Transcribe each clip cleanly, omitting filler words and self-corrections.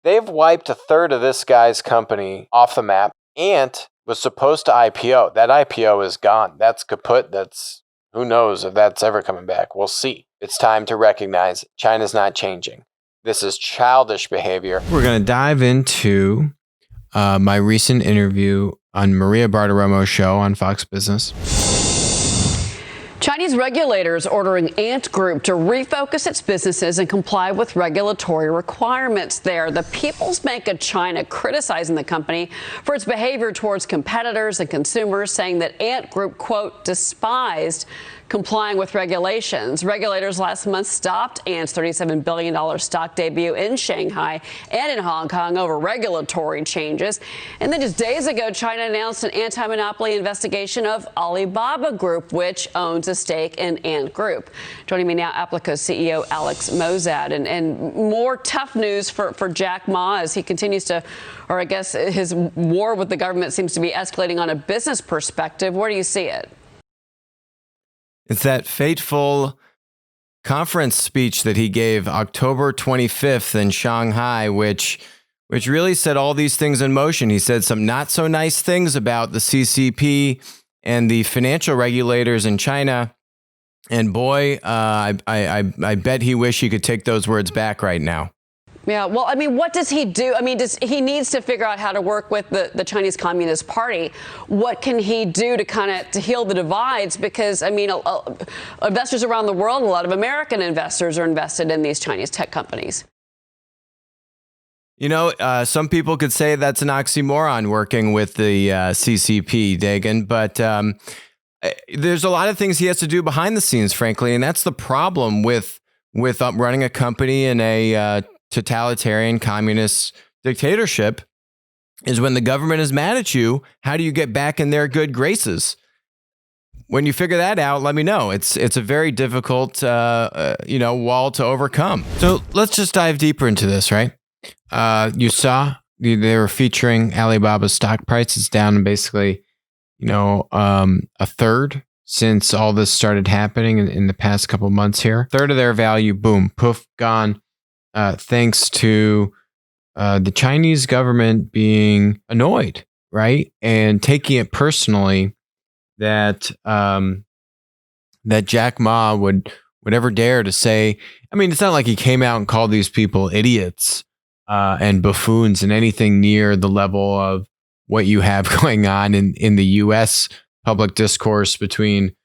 They've wiped a third of this guy's company off the map. Ant was supposed to IPO. That IPO is gone. That's kaput. Who knows if that's ever coming back. We'll see. It's time to recognize China's not changing. This is childish behavior. We're going to dive into my recent interview on Maria Bartiromo's show on Fox Business. Chinese regulators ordering Ant Group to refocus its businesses and comply with regulatory requirements there. The People's Bank of China criticizing the company for its behavior towards competitors and consumers, saying that Ant Group, quote, despised complying with regulations. Regulators last month stopped Ant's $37 billion stock debut in Shanghai and in Hong Kong over regulatory changes. And then just days ago, China announced an anti-monopoly investigation of Alibaba Group, which owns a stake in Ant Group. Joining me now, Applico CEO Alex Mozad. And more tough news for Jack Ma as he continues to, or I guess his war with the government seems to be escalating on a business perspective. Where do you see it? It's that fateful conference speech that he gave October 25th in Shanghai, which really set all these things in motion. He said some not so nice things about the CCP and the financial regulators in China. And boy, I bet he wish he could take those words back right now. Yeah, well, I mean, what does he do? I mean, he needs to figure out how to work with the Chinese Communist Party. What can he do to heal the divides? Because, I mean, investors around the world, a lot of American investors are invested in these Chinese tech companies. You know, some people could say that's an oxymoron working with the CCP, Dagan, but there's a lot of things he has to do behind the scenes, frankly, and that's the problem with running a company in a totalitarian communist dictatorship is when the government is mad at you, how do you get back in their good graces? When you figure that out, let me know. It's a very difficult, wall to overcome. So let's just dive deeper into this, right? You saw they were featuring Alibaba's stock price. It's down basically, a third since all this started happening in the past couple months here. Third of their value, boom, poof, gone. Thanks to the Chinese government being annoyed, right? And taking it personally that Jack Ma would ever dare to say, I mean, it's not like he came out and called these people idiots and buffoons and anything near the level of what you have going on in the U.S. public discourse between,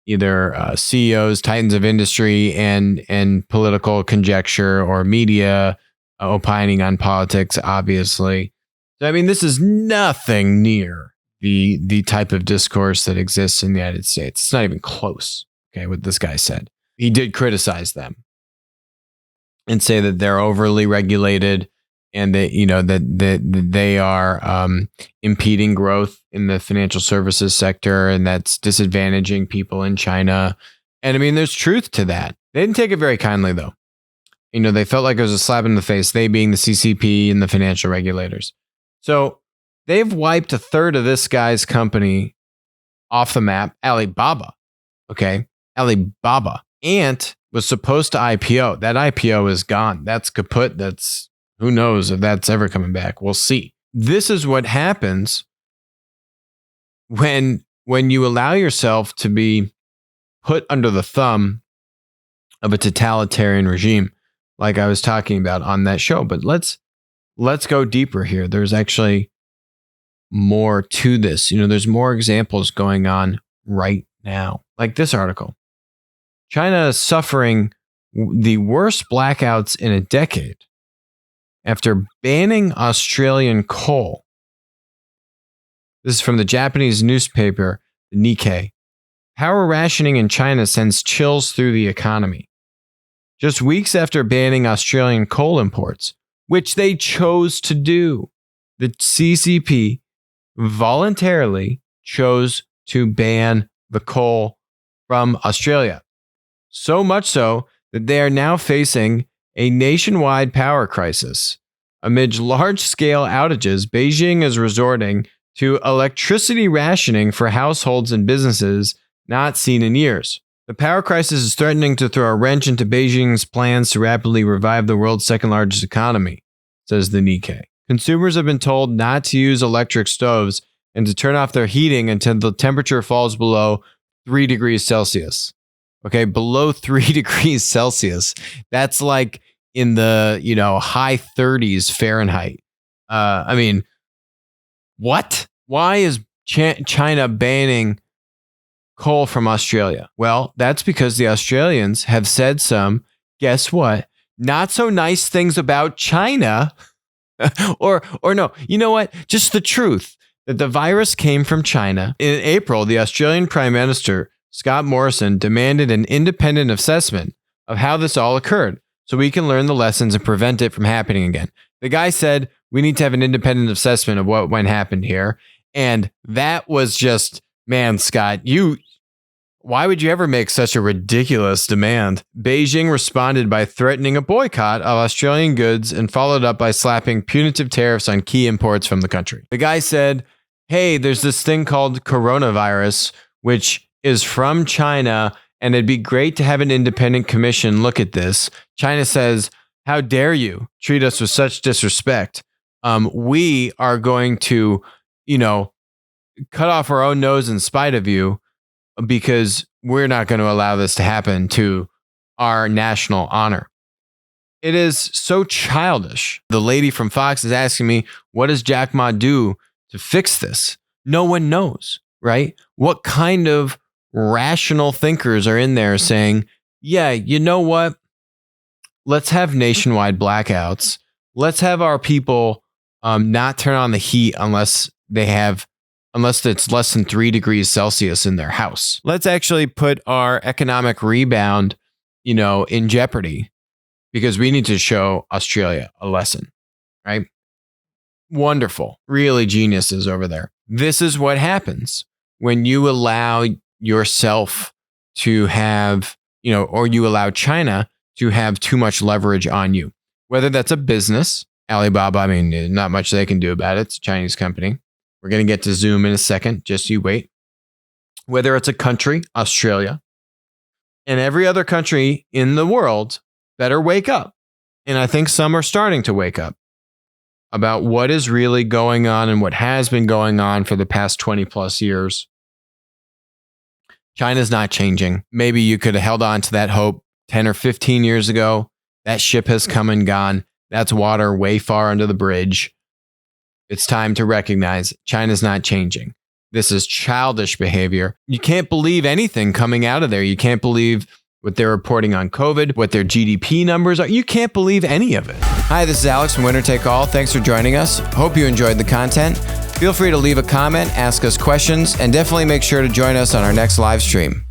either CEOs, titans of industry, and political conjecture or media opining on politics, obviously. So, I mean, this is nothing near the type of discourse that exists in the United States. It's not even close, okay, what this guy said. He did criticize them and say that they're overly regulated and that they are impeding growth in the financial services sector, and that's disadvantaging people in China. And I mean, there's truth to that. They didn't take it very kindly, though. They felt like it was a slap in the face, they being the CCP and the financial regulators. So they've wiped a third of this guy's company off the map, Alibaba. Okay, Alibaba. Ant was supposed to IPO. That IPO is gone. That's kaput. Who knows if that's ever coming back. We'll see. This is what happens when you allow yourself to be put under the thumb of a totalitarian regime, like I was talking about on that show. But let's go deeper here. There's actually more to this. There's more examples going on right now, like this article. China is suffering the worst blackouts in a decade after banning Australian coal. This is from the Japanese newspaper, the Nikkei. Power rationing in China sends chills through the economy. Just weeks after banning Australian coal imports, which they chose to do, the CCP voluntarily chose to ban the coal from Australia. So much so that they are now facing a nationwide power crisis. Amid large-scale outages, Beijing is resorting to electricity rationing for households and businesses not seen in years. The power crisis is threatening to throw a wrench into Beijing's plans to rapidly revive the world's second largest economy, says the Nikkei. Consumers have been told not to use electric stoves and to turn off their heating until the temperature falls below 3 degrees Celsius. Okay, below 3 degrees Celsius. That's like in the, high 30s Fahrenheit. I mean, what? Why is China banning coal from Australia? Well, that's because the Australians have said some, guess what, not so nice things about China. or no, you know what? Just the truth that the virus came from China. In April, the Australian Prime Minister, Scott Morrison, demanded an independent assessment of how this all occurred so we can learn the lessons and prevent it from happening again. The guy said, we need to have an independent assessment of what happened here. And that was just, man, Scott, why would you ever make such a ridiculous demand? Beijing responded by threatening a boycott of Australian goods and followed up by slapping punitive tariffs on key imports from the country. The guy said, hey, there's this thing called coronavirus, which is from China, and it'd be great to have an independent commission look at this. China says, how dare you treat us with such disrespect? We are going to, cut off our own nose in spite of you, because we're not going to allow this to happen to our national honor. It is so childish. The lady from Fox is asking me, what does Jack Ma do to fix this? No one knows, right? What kind of rational thinkers are in there saying, yeah, you know what? Let's have nationwide blackouts. Let's have our people not turn on the heat unless it's less than 3 degrees Celsius in their house. Let's actually put our economic rebound, in jeopardy because we need to show Australia a lesson, right? Wonderful. Really geniuses over there. This is what happens when you allow yourself to have, or you allow China to have too much leverage on you. Whether that's a business, Alibaba, I mean, not much they can do about it. It's a Chinese company. We're going to get to Zoom in a second. Just you wait. Whether it's a country, Australia, and every other country in the world better wake up. And I think some are starting to wake up about what is really going on and what has been going on for the past 20 plus years. China's not changing. Maybe you could have held on to that hope 10 or 15 years ago. That ship has come and gone. That's water way far under the bridge. It's time to recognize China's not changing. This is childish behavior. You can't believe anything coming out of there. You can't believe what they're reporting on COVID, what their GDP numbers are. You can't believe any of it. Hi, this is Alex from Winner Take All. Thanks for joining us. Hope you enjoyed the content. Feel free to leave a comment, ask us questions, and definitely make sure to join us on our next live stream.